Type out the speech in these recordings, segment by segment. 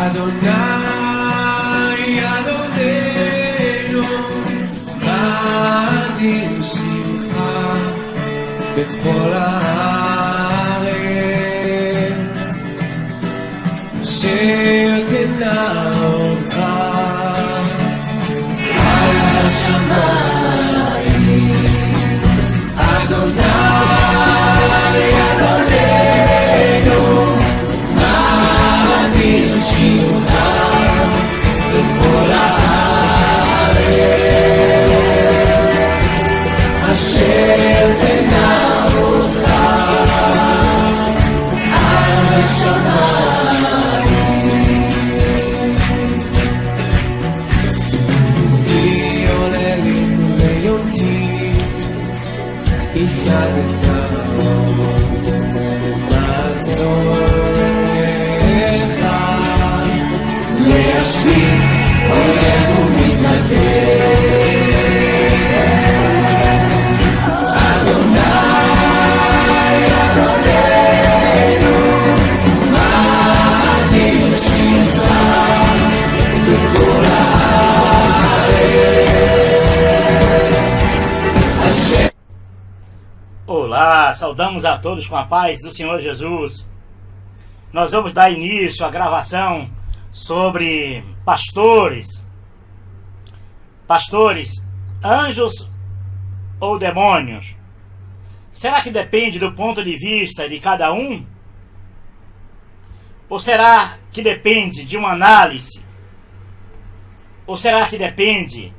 Adonai Adonenu Madim Simcha Bechol Haaretz Asher Tena'ocha Al Hashamayim Adonai Adonenu Madim Simcha Bechol Haaretz Asher Tena'ocha Al Hashamayim Yolelim veyonkim Yisadeftarot Matzorecha Leashviz Oyev u'mitnadeh Adonai Adonenu Madim Simcha Bechol Haaretz. Olá, saudamos a todos com a paz do Senhor Jesus. Nós vamos dar início à gravação sobre pastores. Pastores, anjos ou demônios? Será que depende do ponto de vista de cada um? Ou será que depende de uma análise? Ou será que depende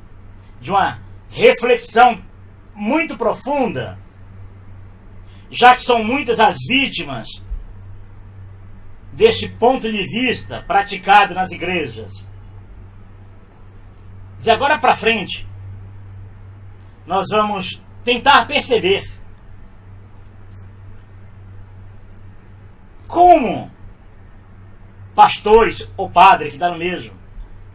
de uma reflexão muito profunda? Já que são muitas as vítimas deste ponto de vista praticado nas igrejas. De agora para frente, nós vamos tentar perceber como pastores ou padre, que dá no mesmo.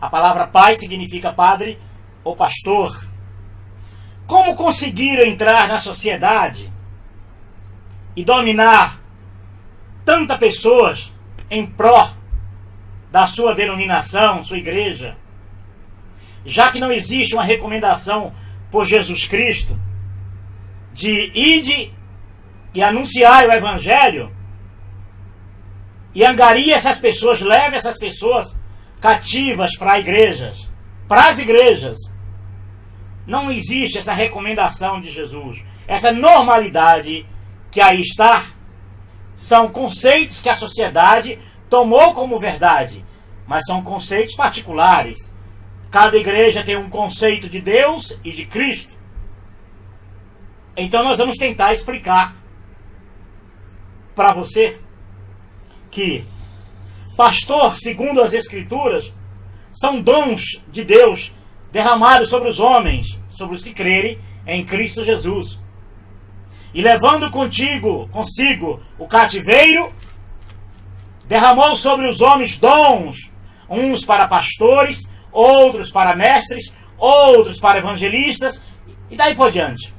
A palavra pai significa padre ou pastor. Como conseguiram entrar na sociedade e dominar tantas pessoas em pró da sua denominação, sua igreja, já que não existe uma recomendação por Jesus Cristo de ide e anunciar o Evangelho e angarie essas pessoas, leve essas pessoas cativas para as igrejas. Não existe essa recomendação de Jesus, essa normalidade que aí está. São conceitos que a sociedade tomou como verdade, mas são conceitos particulares. Cada igreja tem um conceito de Deus e de Cristo. Então nós vamos tentar explicar para você que pastor, segundo as Escrituras, são dons de Deus derramados sobre os homens, sobre os que crerem em Cristo Jesus. E levando consigo o cativeiro, derramou sobre os homens dons, uns para pastores, outros para mestres, outros para evangelistas, e daí por diante.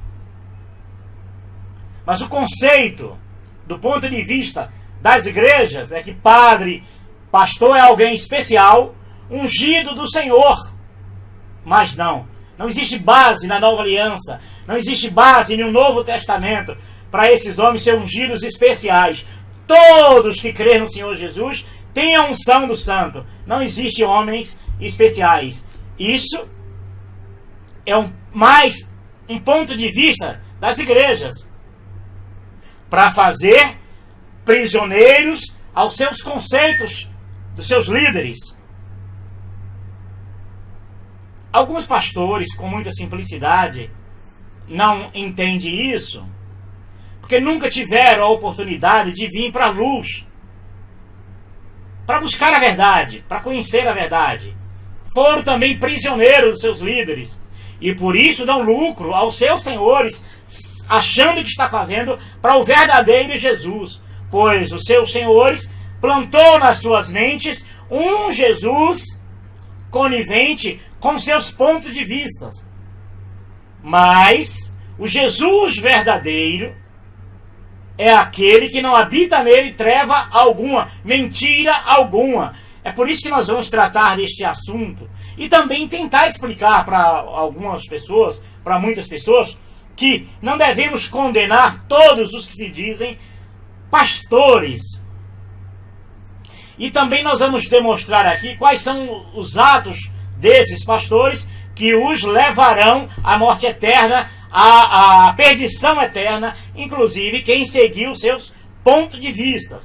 Mas o conceito, do ponto de vista das igrejas, é que padre, pastor é alguém especial, ungido do Senhor. Mas não existe base na Nova Aliança, não existe base no Novo Testamento para esses homens serem ungidos especiais. Todos que creem no Senhor Jesus têm a unção do Santo. Não existe homens especiais. Isso é mais um ponto de vista das igrejas para fazer prisioneiros aos seus conceitos dos seus líderes. Alguns pastores, com muita simplicidade, não entendem isso, porque nunca tiveram a oportunidade de vir para a luz, para buscar a verdade, para conhecer a verdade. Foram também prisioneiros dos seus líderes, e por isso dão lucro aos seus senhores, achando que está fazendo para o verdadeiro Jesus, pois os seus senhores plantou nas suas mentes um Jesus conivente com seus pontos de vista. Mas o Jesus verdadeiro é aquele que não habita nele treva alguma, mentira alguma. É por isso que nós vamos tratar deste assunto e também tentar explicar para algumas pessoas, para muitas pessoas, que não devemos condenar todos os que se dizem pastores. E também nós vamos demonstrar aqui quais são os atos desses pastores que os levarão à morte eterna, à perdição eterna, inclusive quem seguiu seus pontos de vista.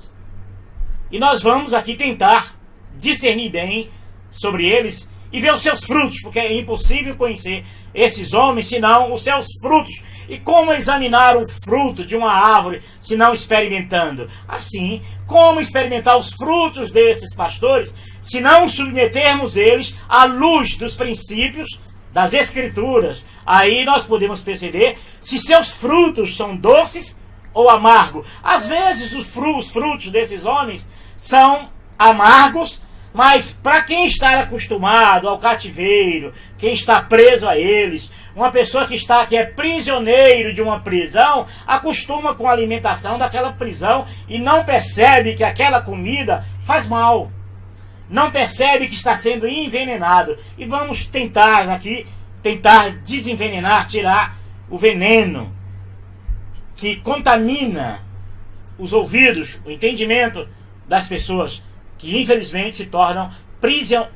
E nós vamos aqui tentar discernir bem sobre eles e ver os seus frutos, porque é impossível conhecer esses homens senão os seus frutos. E como examinar o fruto de uma árvore se não experimentando? Assim, como experimentar os frutos desses pastores se não submetermos eles à luz dos princípios das Escrituras? Aí nós podemos perceber se seus frutos são doces ou amargos. Às vezes os frutos desses homens são amargos, mas para quem está acostumado ao cativeiro, quem está preso a eles, uma pessoa que é prisioneiro de uma prisão, acostuma com a alimentação daquela prisão e não percebe que aquela comida faz mal. Não percebe que está sendo envenenado. E vamos tentar desenvenenar, tirar o veneno que contamina os ouvidos, o entendimento das pessoas que infelizmente se tornam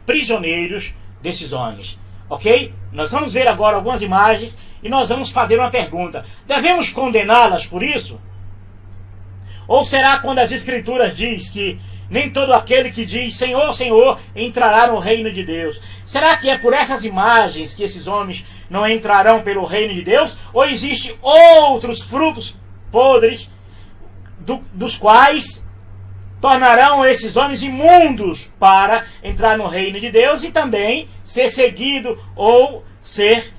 prisioneiros desses homens. Ok? Nós vamos ver agora algumas imagens e nós vamos fazer uma pergunta. Devemos condená-las por isso? Ou será quando as Escrituras diz que nem todo aquele que diz Senhor, Senhor entrará no reino de Deus? Será que é por essas imagens que esses homens não entrarão pelo reino de Deus? Ou existem outros frutos podres dos quais tornarão esses homens imundos para entrar no reino de Deus e também ser seguido ou ser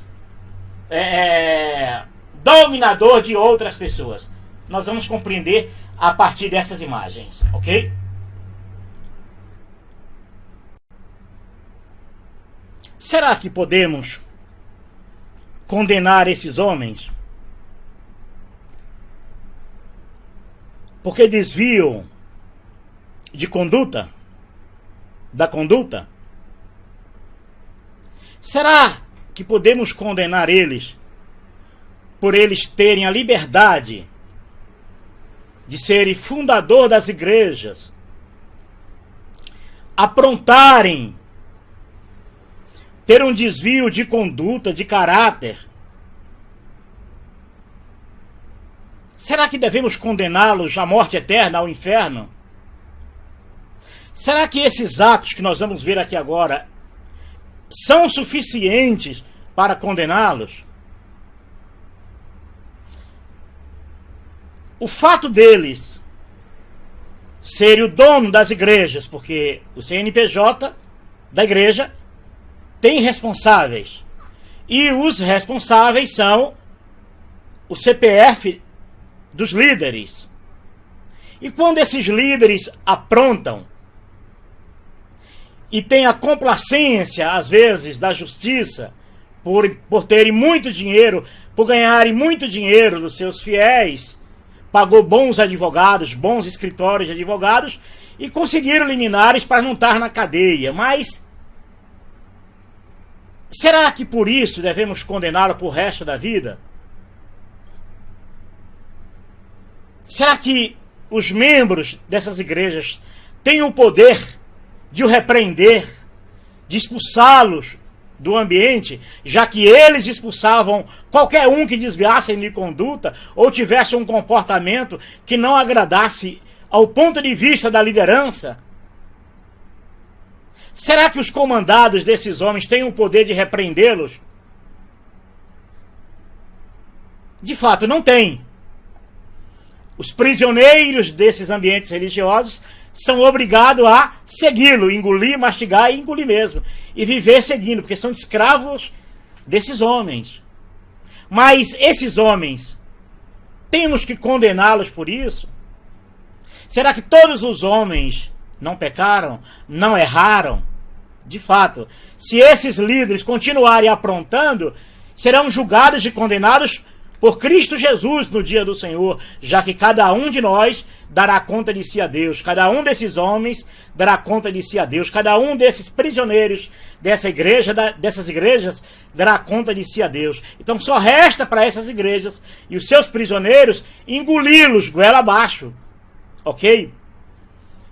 dominador de outras pessoas? Nós vamos compreender a partir dessas imagens, ok? Será que podemos condenar esses homens porque desviam da conduta? Será que podemos condenar eles por eles terem a liberdade de serem fundador das igrejas, aprontarem, ter um desvio de conduta, de caráter? Será que devemos condená-los à morte eterna, ao inferno? Será que esses atos que nós vamos ver aqui agora são suficientes para condená-los? O fato deles serem o dono das igrejas, porque o CNPJ da igreja tem responsáveis, e os responsáveis são o CPF dos líderes. E quando esses líderes aprontam e têm a complacência, às vezes, da justiça, por terem muito dinheiro, por ganharem muito dinheiro dos seus fiéis, pagou bons advogados, bons escritórios de advogados, e conseguiram liminares para não estar na cadeia. Mas será que por isso devemos condená-lo para o resto da vida? Será que os membros dessas igrejas têm o poder de o repreender, de expulsá-los do ambiente, já que eles expulsavam qualquer um que desviasse de conduta ou tivesse um comportamento que não agradasse ao ponto de vista da liderança? Será que os comandados desses homens têm o poder de repreendê-los? De fato, não tem. Os prisioneiros desses ambientes religiosos são obrigados a segui-lo, engolir, mastigar e engolir mesmo. E viver seguindo, porque são escravos desses homens. Mas esses homens, temos que condená-los por isso? Será que todos os homens não pecaram, não erraram? De fato, se esses líderes continuarem aprontando, serão julgados e condenados por Cristo Jesus no dia do Senhor, já que cada um de nós dará conta de si a Deus, cada um desses homens dará conta de si a Deus, cada um desses prisioneiros dessa igreja, dessas igrejas, dará conta de si a Deus. Então só resta para essas igrejas e os seus prisioneiros engoli-los goela abaixo, ok?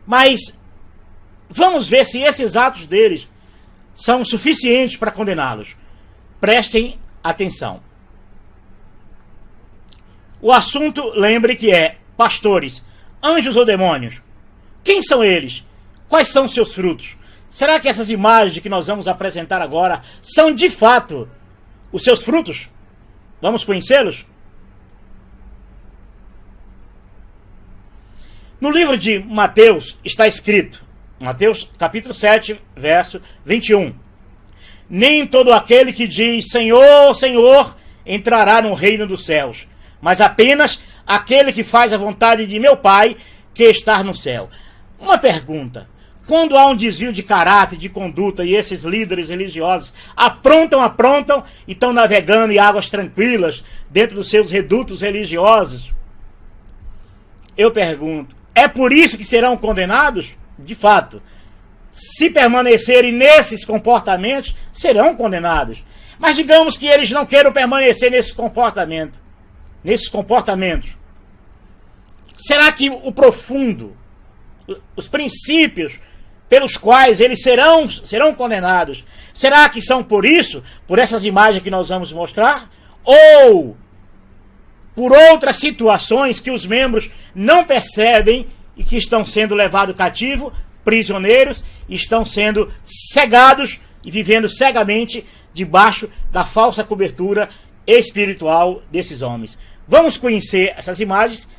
Mas vamos ver se esses atos deles são suficientes para condená-los. Prestem atenção. O assunto, lembre que é pastores, anjos ou demônios. Quem são eles? Quais são seus frutos? Será que essas imagens que nós vamos apresentar agora são de fato os seus frutos? Vamos conhecê-los? No livro de Mateus está escrito, Mateus capítulo 7, verso 21. Nem todo aquele que diz Senhor, Senhor, entrará no reino dos céus, mas apenas aquele que faz a vontade de meu Pai que está no céu. Uma pergunta. Quando há um desvio de caráter, de conduta, e esses líderes religiosos aprontam e estão navegando em águas tranquilas dentro dos seus redutos religiosos, eu pergunto, é por isso que serão condenados? De fato, se permanecerem nesses comportamentos, serão condenados. Mas digamos que eles não queiram permanecer nesses comportamentos. Será que o profundo, os princípios pelos quais eles serão condenados, será que são por isso, por essas imagens que nós vamos mostrar? Ou por outras situações que os membros não percebem e que estão sendo levados cativo, prisioneiros, estão sendo cegados e vivendo cegamente debaixo da falsa cobertura espiritual desses homens. Vamos conhecer essas imagens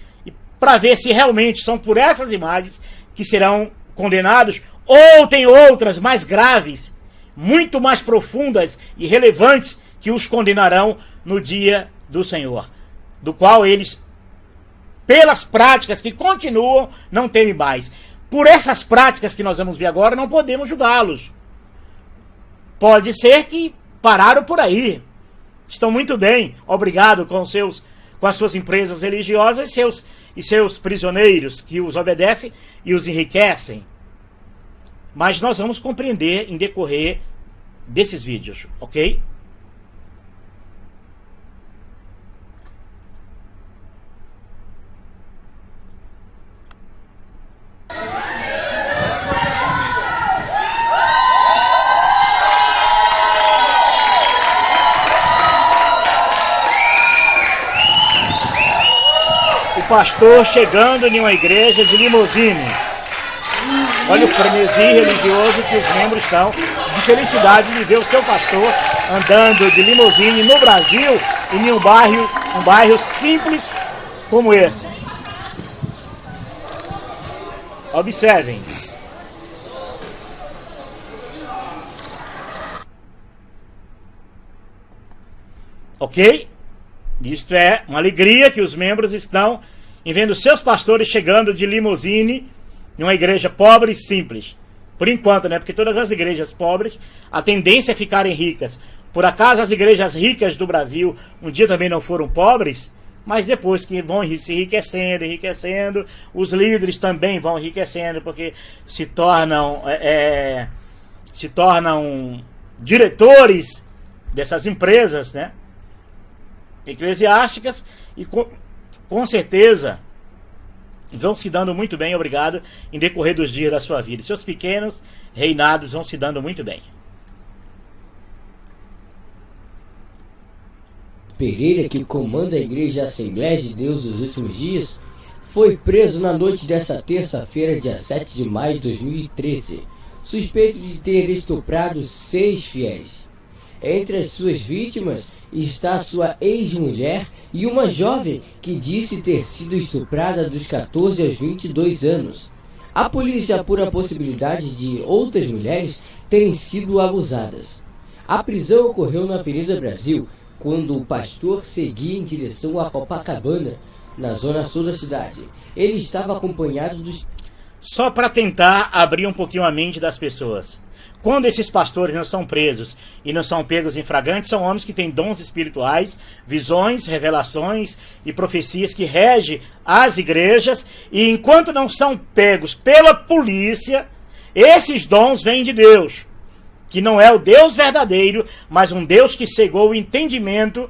para ver se realmente são por essas imagens que serão condenados ou tem outras mais graves, muito mais profundas e relevantes que os condenarão no dia do Senhor, do qual eles, pelas práticas que continuam, não temem mais. Por essas práticas que nós vamos ver agora, não podemos julgá-los. Pode ser que pararam por aí, estão muito bem, obrigado, com as suas empresas religiosas e seus prisioneiros que os obedecem e os enriquecem. Mas nós vamos compreender em decorrer desses vídeos, ok? Pastor chegando em uma igreja de limusine. Olha o frenesi religioso que os membros estão, de felicidade de ver o seu pastor andando de limusine no Brasil e em um bairro simples como esse. Observem. Ok? Isto é uma alegria que os membros estão em vendo seus pastores chegando de limusine em uma igreja pobre e simples. Por enquanto, né? Porque todas as igrejas pobres, a tendência é ficarem ricas. Por acaso as igrejas ricas do Brasil um dia também não foram pobres? Mas depois que vão se enriquecendo, os líderes também vão enriquecendo, porque se tornam diretores dessas empresas, né, eclesiásticas, e com certeza vão se dando muito bem, obrigado, em decorrer dos dias da sua vida. Seus pequenos reinados vão se dando muito bem. Pereira, que comanda a Igreja Assembleia de Deus dos Últimos Dias, foi preso na noite desta terça-feira, dia 7 de maio de 2013, suspeito de ter estuprado 6 fiéis. Entre as suas vítimas está sua ex-mulher e uma jovem que disse ter sido estuprada dos 14 aos 22 anos. A polícia apura a possibilidade de outras mulheres terem sido abusadas. A prisão ocorreu na Avenida Brasil, quando o pastor seguia em direção a Copacabana, na zona sul da cidade. Ele estava acompanhado dos... Só para tentar abrir um pouquinho a mente das pessoas. Quando esses pastores não são presos e não são pegos em flagrante, são homens que têm dons espirituais, visões, revelações e profecias que regem as igrejas, e enquanto não são pegos pela polícia, esses dons vêm de Deus, que não é o Deus verdadeiro, mas um Deus que cegou o entendimento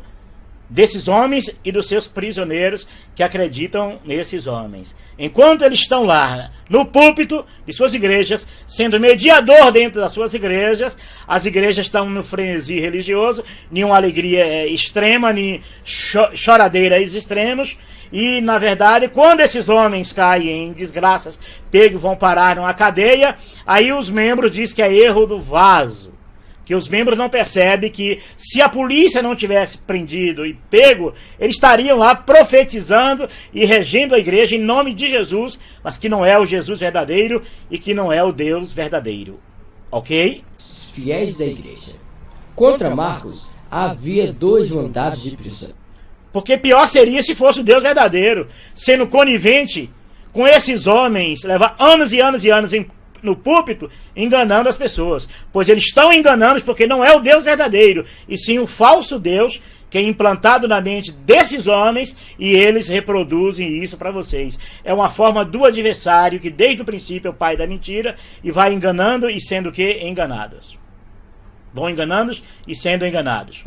desses homens e dos seus prisioneiros que acreditam nesses homens. Enquanto eles estão lá no púlpito de suas igrejas, sendo mediador dentro das suas igrejas, as igrejas estão no frenesi religioso, nenhuma alegria extrema, nem choradeiras extremos, e na verdade, quando esses homens caem em desgraças, pegos, vão parar numa cadeia, aí os membros dizem que é erro do vaso. Que os membros não percebem que se a polícia não tivesse prendido e pego, eles estariam lá profetizando e regendo a igreja em nome de Jesus, mas que não é o Jesus verdadeiro e que não é o Deus verdadeiro. Ok? Fiéis da igreja. Contra Marcos, havia 2 mandados de prisão. Porque pior seria se fosse o Deus verdadeiro, sendo conivente com esses homens, levar anos e anos e anos no púlpito, enganando as pessoas. Pois eles estão enganando porque não é o Deus verdadeiro, e sim o falso Deus que é implantado na mente desses homens, e eles reproduzem isso para vocês. É uma forma do adversário que desde o princípio é o pai da mentira e vai enganando e sendo que enganados. Vão enganando e sendo enganados.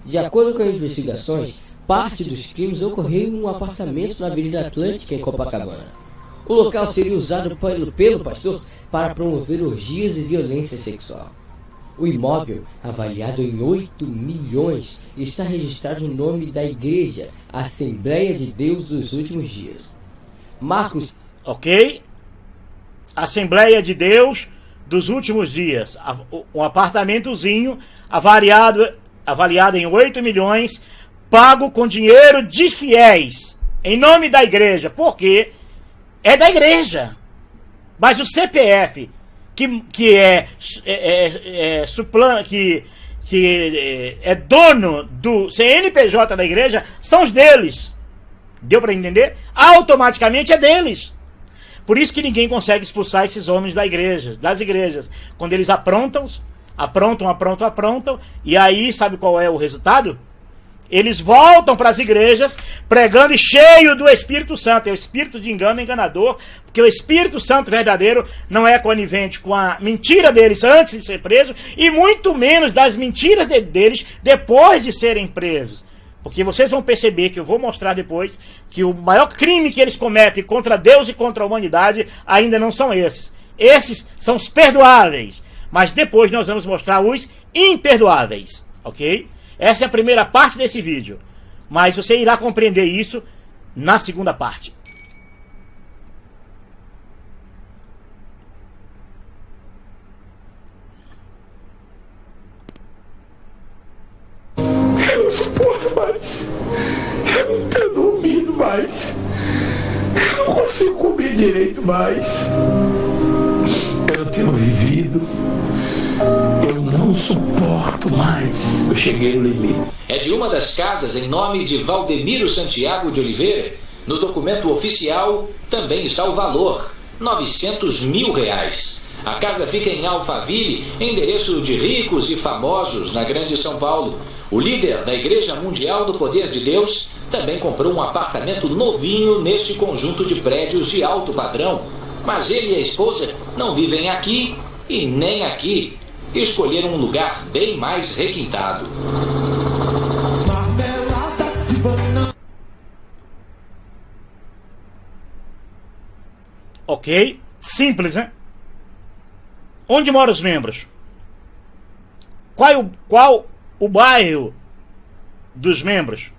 De acordo com as investigações, parte dos crimes ocorreu em um apartamento na Avenida Atlântica, em Copacabana. O local seria usado pelo pastor para promover orgias e violência sexual. O imóvel, avaliado em 8 milhões, está registrado no nome da igreja Assembleia de Deus dos Últimos Dias. Marcos... Ok? Assembleia de Deus dos Últimos Dias. Um apartamentozinho avaliado em 8 milhões, pago com dinheiro de fiéis, em nome da igreja. Por quê? É da igreja, mas o CPF que é dono do CNPJ da igreja são os deles. Deu para entender? Automaticamente é deles. Por isso que ninguém consegue expulsar esses homens das igrejas. Quando eles aprontam, e aí sabe qual é o resultado? Eles voltam para as igrejas pregando e cheio do Espírito Santo. É o espírito de engano enganador, porque o Espírito Santo verdadeiro não é conivente com a mentira deles antes de ser preso, e muito menos das mentiras deles depois de serem presos. Porque vocês vão perceber, que eu vou mostrar depois, que o maior crime que eles cometem contra Deus e contra a humanidade ainda não são esses. Esses são os perdoáveis. Mas depois nós vamos mostrar os imperdoáveis. Ok? Essa é a primeira parte desse vídeo, mas você irá compreender isso na segunda parte. Eu não suporto mais. Eu não tenho dormido mais. Eu não consigo comer direito mais. Eu não tenho vivido. Eu não suporto mais. Eu cheguei no limite. É de uma das casas em nome de Valdemiro Santiago de Oliveira. No documento oficial também está o valor, R$900 mil. A casa fica em Alphaville, endereço de ricos e famosos na Grande São Paulo. O líder da Igreja Mundial do Poder de Deus também comprou um apartamento novinho neste conjunto de prédios de alto padrão. Mas ele e a esposa não vivem aqui e nem aqui. Escolheram um lugar bem mais requintado. Ok? Simples, né? Onde moram os membros? Qual o bairro dos membros?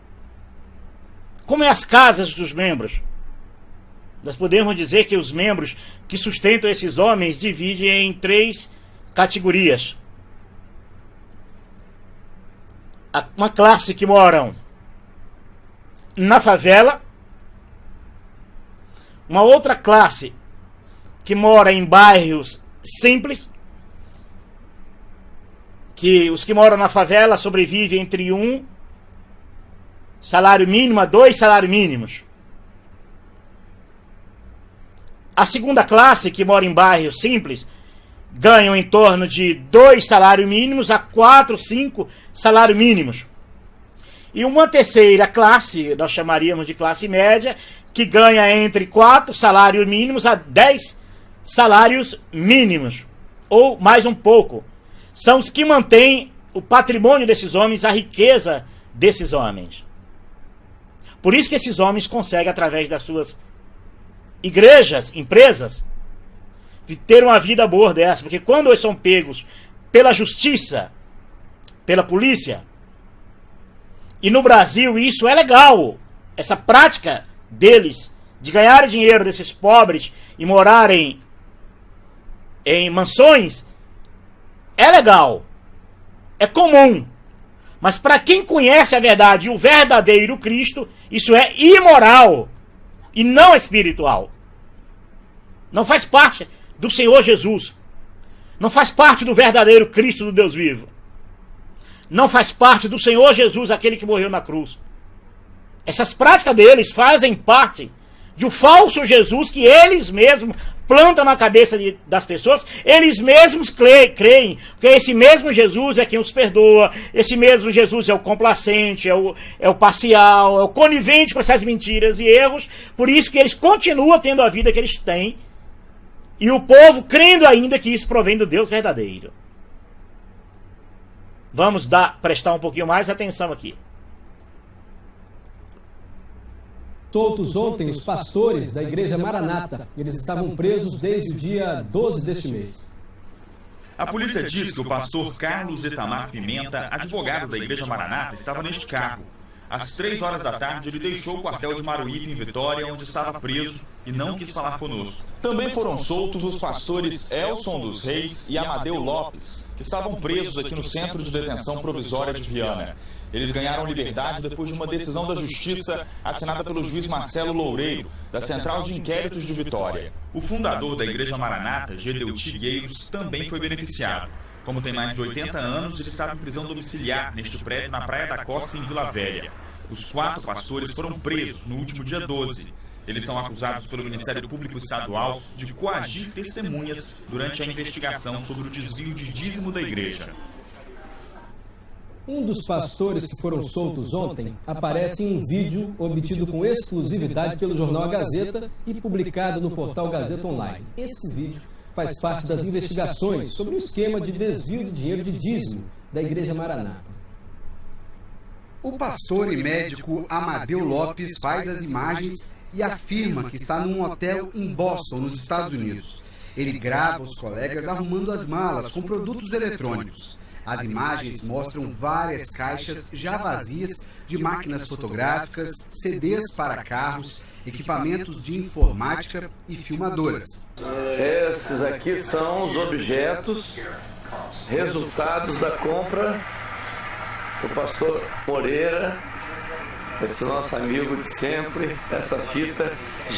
Como é as casas dos membros? Nós podemos dizer que os membros que sustentam esses homens dividem em 3 categorias. Uma classe que moram na favela, uma outra classe que mora em bairros simples, que os que moram na favela sobrevivem entre 1 salário mínimo a 2 salários mínimos. A segunda classe, que mora em bairros simples, ganham em torno de 2 salários mínimos a 4, 5 salários mínimos. E uma terceira classe, nós chamaríamos de classe média, que ganha entre 4 salários mínimos a 10 salários mínimos, ou mais um pouco. São os que mantêm o patrimônio desses homens, a riqueza desses homens. Por isso que esses homens conseguem, através das suas igrejas, empresas, ter uma vida boa dessa. Porque quando eles são pegos pela justiça, pela polícia, e no Brasil isso é legal, essa prática deles de ganhar dinheiro desses pobres e morarem em mansões, é legal, é comum. Mas para quem conhece a verdade e o verdadeiro Cristo, isso é imoral e não espiritual. Não faz parte do Senhor Jesus. Não faz parte do verdadeiro Cristo do Deus vivo. Não faz parte do Senhor Jesus, aquele que morreu na cruz. Essas práticas deles fazem parte de um falso Jesus que eles mesmos plantam na cabeça das pessoas. Eles mesmos creem, porque esse mesmo Jesus é quem os perdoa, esse mesmo Jesus é o complacente, é o parcial, é o conivente com essas mentiras e erros. Por isso que eles continuam tendo a vida que eles têm, e o povo crendo ainda que isso provém do Deus verdadeiro. Vamos prestar um pouquinho mais atenção aqui. Soltos ontem os pastores da Igreja Maranata. Eles estavam presos desde o dia 12 deste mês. A polícia diz que o pastor Carlos Etamar Pimenta, advogado da Igreja Maranata, estava neste carro. Às 3 horas da tarde, ele deixou o quartel de Maruípe, em Vitória, onde estava preso, e não quis falar conosco. Também foram soltos os pastores Elson dos Reis e Amadeu Lopes, que estavam presos aqui no Centro de Detenção Provisória de Viana. Eles ganharam liberdade depois de uma decisão da Justiça assinada pelo juiz Marcelo Loureiro, da Central de Inquéritos de Vitória. O fundador da Igreja Maranata, Gedeuti Gueiros, também foi beneficiado. Como tem mais de 80 anos, ele estava em prisão domiciliar neste prédio na Praia da Costa, em Vila Velha. Os 4 pastores foram presos no último dia 12. Eles são acusados pelo Ministério Público Estadual de coagir testemunhas durante a investigação sobre o desvio de dízimo da igreja. Um dos pastores que foram soltos ontem aparece em um vídeo obtido com exclusividade pelo jornal A Gazeta e publicado no portal Gazeta Online. Esse vídeo faz parte das investigações sobre o esquema de desvio de dinheiro de dízimo da Igreja Maranata. O pastor e médico Amadeu Lopes faz as imagens e afirma que está num hotel em Boston, nos Estados Unidos. Ele grava os colegas arrumando as malas com produtos eletrônicos. As imagens mostram várias caixas já vazias de máquinas fotográficas, CDs para carros, equipamentos de informática e filmadoras. Esses aqui são os objetos, resultados da compra do pastor Moreira, esse nosso amigo de sempre. Essa fita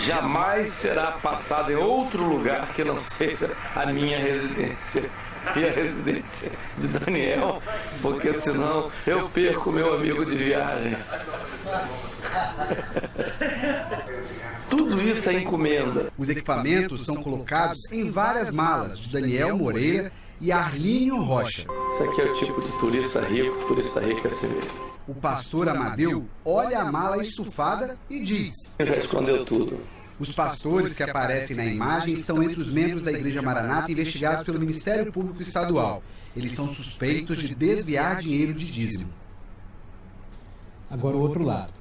jamais será passada em outro lugar que não seja a minha residência e a residência de Daniel, porque senão eu perco meu amigo de viagem. Tudo isso é encomenda. Os equipamentos são colocados em várias malas de Daniel Moreira e Arlínio Rocha. Isso aqui é o tipo de turista rico é assim mesmo. O pastor Amadeu olha a mala estufada e diz: Já escondeu tudo. Os pastores que aparecem na imagem estão entre os membros da Igreja Maranata investigados pelo Ministério Público Estadual. Eles são suspeitos de desviar dinheiro de dízimo. Agora o outro lado.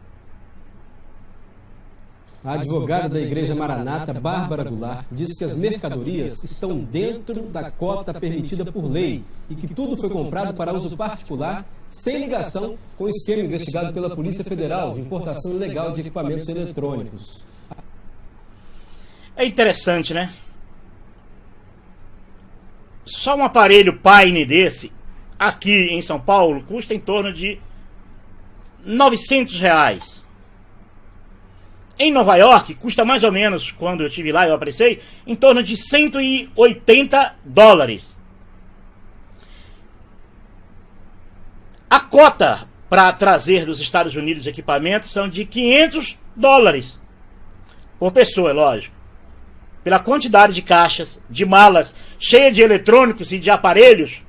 A advogada da Igreja Maranata, Bárbara Goulart, diz que as mercadorias estão dentro da cota permitida por lei e que tudo foi comprado para uso particular, sem ligação com o esquema investigado pela Polícia Federal de importação ilegal de equipamentos eletrônicos. É interessante, né? Só um aparelho Paine desse, aqui em São Paulo, custa em torno de R$900. Em Nova York, custa mais ou menos, quando eu estive lá e eu apreciei, em torno de $180. A cota para trazer dos Estados Unidos equipamentos são de $500 por pessoa, é lógico. pela quantidade de caixas, de malas, cheia de eletrônicos e de aparelhos,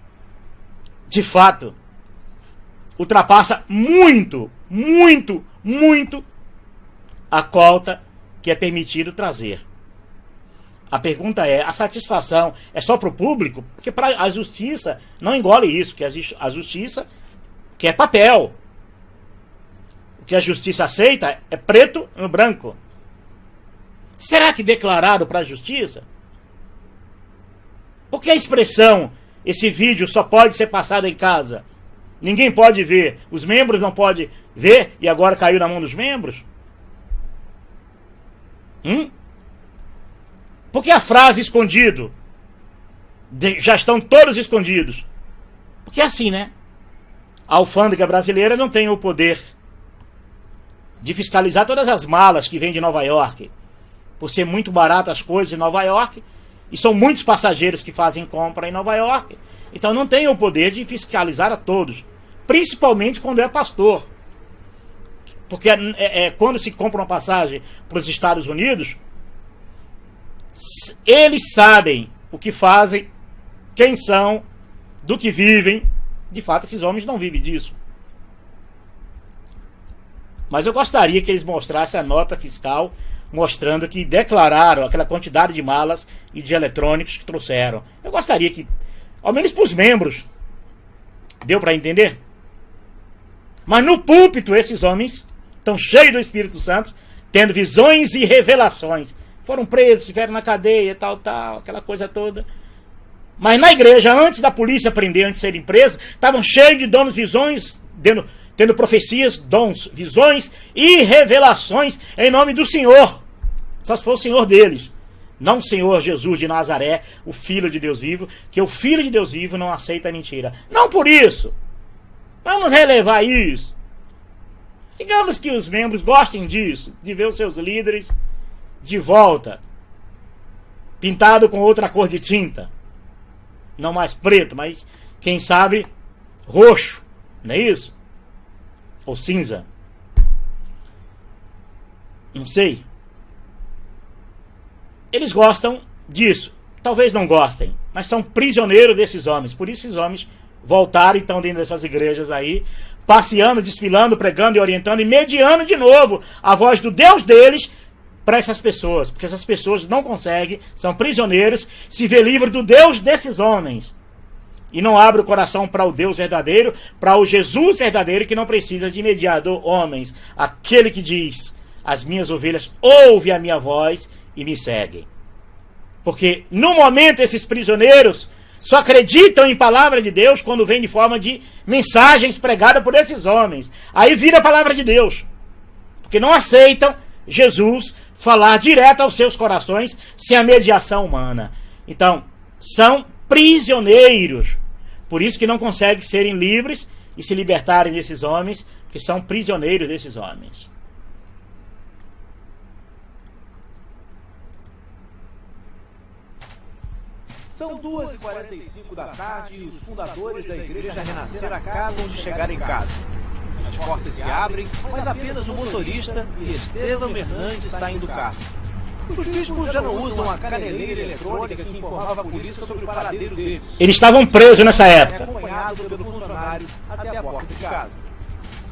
de fato, ultrapassa muito, muito, muito a cota que é permitido trazer. A pergunta é, a satisfação é só para o público? Porque a justiça não engole isso, porque a justiça quer papel. O que a justiça aceita é preto no branco. Será que declararam para a justiça? Porque a expressão, esse vídeo só pode ser passado em casa, ninguém pode ver, os membros não podem ver e agora caiu na mão dos membros? Porque a frase escondido, já estão todos escondidos. Porque é assim, né? A alfândega brasileira não tem o poder de fiscalizar todas as malas que vêm de Nova York, por ser muito barato as coisas em Nova York, e são muitos passageiros que fazem compra em Nova York, então não tem o poder de fiscalizar a todos, principalmente quando é pastor. Porque quando se compra uma passagem para os Estados Unidos, eles sabem o que fazem, quem são, do que vivem. De fato, esses homens não vivem disso. Mas eu gostaria que eles mostrassem a nota fiscal, mostrando que declararam aquela quantidade de malas e de eletrônicos que trouxeram. Eu gostaria que, ao menos para os membros, deu para entender? Mas no púlpito, esses homens estão cheios do Espírito Santo, tendo visões e revelações. Foram presos, estiveram na cadeia, tal, aquela coisa toda. Mas na igreja, antes da polícia prender, antes de serem presos, estavam cheios de dons, visões, tendo profecias, dons, visões e revelações em nome do Senhor. Só se for o Senhor deles. Não o Senhor Jesus de Nazaré, o Filho de Deus vivo, que o Filho de Deus vivo não aceita mentira. Não por isso. Vamos relevar isso. Digamos que os membros gostem disso, de ver os seus líderes de volta, pintado com outra cor de tinta. Não mais preto, mas, quem sabe, roxo. Não é isso? Ou cinza. Não sei. Eles gostam disso. Talvez não gostem, mas são prisioneiros desses homens. Por isso esses homens voltaram e estão dentro dessas igrejas aí, passeando, desfilando, pregando e orientando e mediando de novo a voz do Deus deles para essas pessoas. Porque essas pessoas não conseguem, são prisioneiros, se vê livre do Deus desses homens. E não abre o coração para o Deus verdadeiro, para o Jesus verdadeiro, que não precisa de mediador, homens. Aquele que diz, as minhas ovelhas ouvem a minha voz e me seguem. Porque no momento esses prisioneiros só acreditam em palavra de Deus quando vem de forma de mensagens pregadas por esses homens. Aí vira a palavra de Deus. Porque não aceitam Jesus falar direto aos seus corações sem a mediação humana. Então, são prisioneiros. Por isso que não conseguem serem livres e se libertarem desses homens, que são prisioneiros desses homens. São 2h45 da tarde e os fundadores da Igreja Renascer acabam de chegar em casa. As portas se abrem, mas apenas o motorista e Estevam Hernandes saem do carro. Os bispos já não usam a caneleira eletrônica que informava a polícia sobre o paradeiro deles. Eles estavam presos nessa época. Acompanhado pelo funcionário até a porta de casa.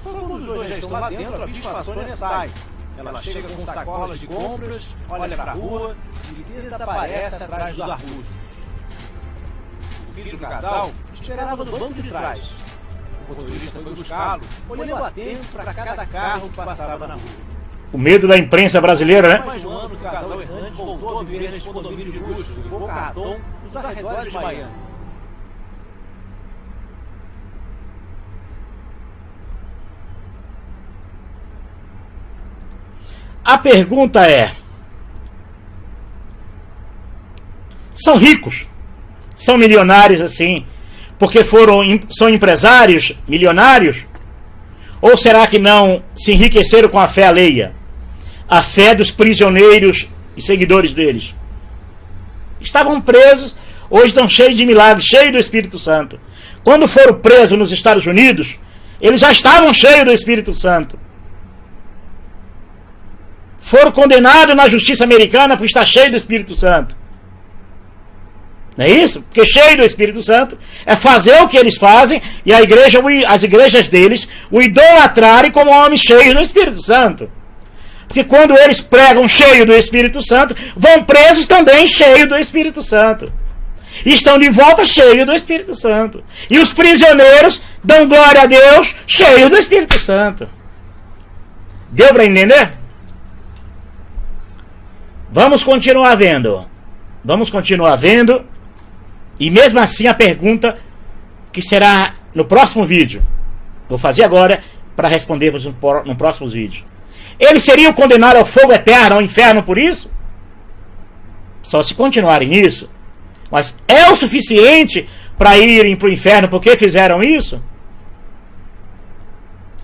Só quando os dois já estão lá dentro, a bispa Sônia sai. Ela chega com sacolas de compras, olha para a rua e desaparece atrás dos arbustos. O filho do casal esperava no banco de trás. O motorista foi buscá-lo, olhando atento para cada carro que passava na rua. O medo da imprensa brasileira, né? Mais um ano que o casal Hernandes voltou a viver neste condomínio de luxo, em Boca Raton, nos arredores de Miami. A pergunta é: são ricos? São milionários assim porque são empresários milionários? Ou será que não se enriqueceram com a fé alheia? A fé dos prisioneiros e seguidores deles. Estavam presos, hoje estão cheios de milagres, cheios do Espírito Santo. Quando foram presos nos Estados Unidos, eles já estavam cheios do Espírito Santo. foram condenados na justiça americana por estar cheio do Espírito Santo. Não é isso? Porque cheio do Espírito Santo é fazer o que eles fazem e as igrejas deles o idolatrarem como homens cheios do Espírito Santo. Porque quando eles pregam cheio do Espírito Santo, vão presos também cheio do Espírito Santo. E estão de volta cheio do Espírito Santo. E os prisioneiros dão glória a Deus cheio do Espírito Santo. Deu para entender? Vamos continuar vendo. Vamos continuar vendo. E mesmo assim a pergunta que será no próximo vídeo. Vou fazer agora para respondermos no próximo vídeo. Eles seriam condenados ao fogo eterno, ao inferno por isso? Só se continuarem nisso. Mas é o suficiente para irem para o inferno porque fizeram isso?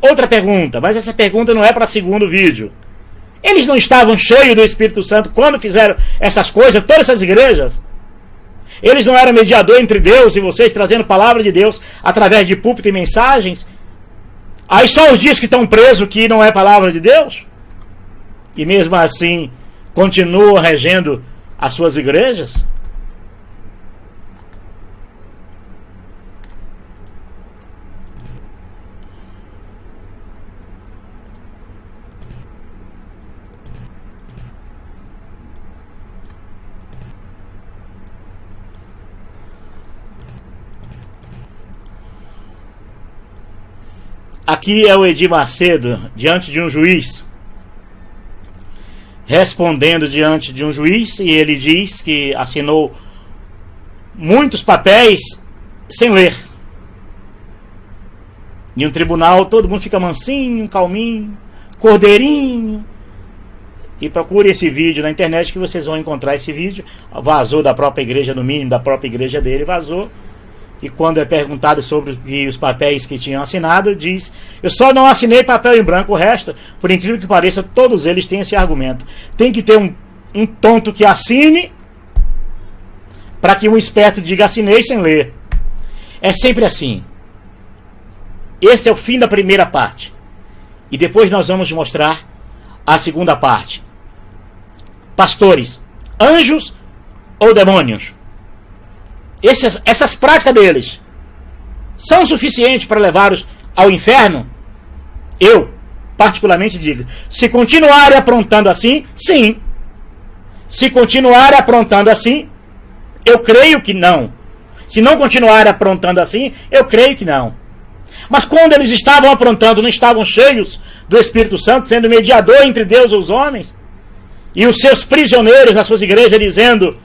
Outra pergunta, mas essa pergunta não é para o segundo vídeo. Eles não estavam cheios do Espírito Santo quando fizeram essas coisas, todas essas igrejas? Eles não eram mediador entre Deus e vocês, trazendo palavra de Deus através de púlpito e mensagens? Aí só os dias que estão presos que não é palavra de Deus? E mesmo assim continuam regendo as suas igrejas? Aqui é o Edir Macedo, diante de um juiz, respondendo diante de um juiz, e ele diz que assinou muitos papéis sem ler. Em um tribunal todo mundo fica mansinho, calminho, cordeirinho. E procure esse vídeo na internet que vocês vão encontrar esse vídeo. Vazou da própria igreja, no mínimo da própria igreja dele, vazou. E quando é perguntado sobre os papéis que tinham assinado, diz: eu só não assinei papel em branco, o resto, por incrível que pareça, todos eles têm esse argumento. Tem que ter um tonto que assine para que um esperto diga assinei sem ler. É sempre assim. Esse é o fim da primeira parte. E depois nós vamos mostrar a segunda parte. Pastores, anjos ou demônios? Essas práticas deles são suficientes para levá-los ao inferno? Eu, particularmente, digo: se continuarem aprontando assim, sim. Se continuarem aprontando assim, eu creio que não. Se não continuarem aprontando assim, eu creio que não. Mas quando eles estavam aprontando, não estavam cheios do Espírito Santo, sendo mediador entre Deus e os homens? E os seus prisioneiros nas suas igrejas dizendo: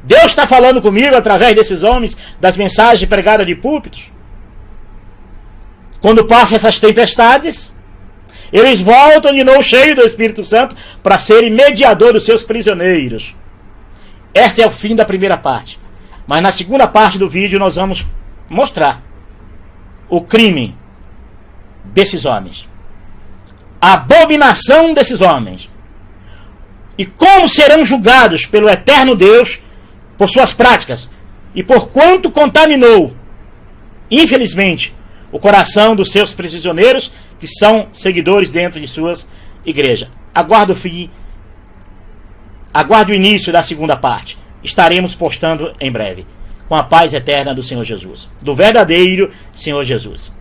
Deus está falando comigo através desses homens, das mensagens pregadas de púlpitos? Quando passam essas tempestades, eles voltam de novo cheios do Espírito Santo para serem mediador dos seus prisioneiros. Este é o fim da primeira parte. Mas na segunda parte do vídeo nós vamos mostrar o crime desses homens, a abominação desses homens, e como serão julgados pelo eterno Deus por suas práticas e por quanto contaminou, infelizmente, o coração dos seus prisioneiros que são seguidores dentro de suas igrejas. Aguardo o fim, aguardo o início da segunda parte. Estaremos postando em breve. Com a paz eterna do Senhor Jesus, do verdadeiro Senhor Jesus.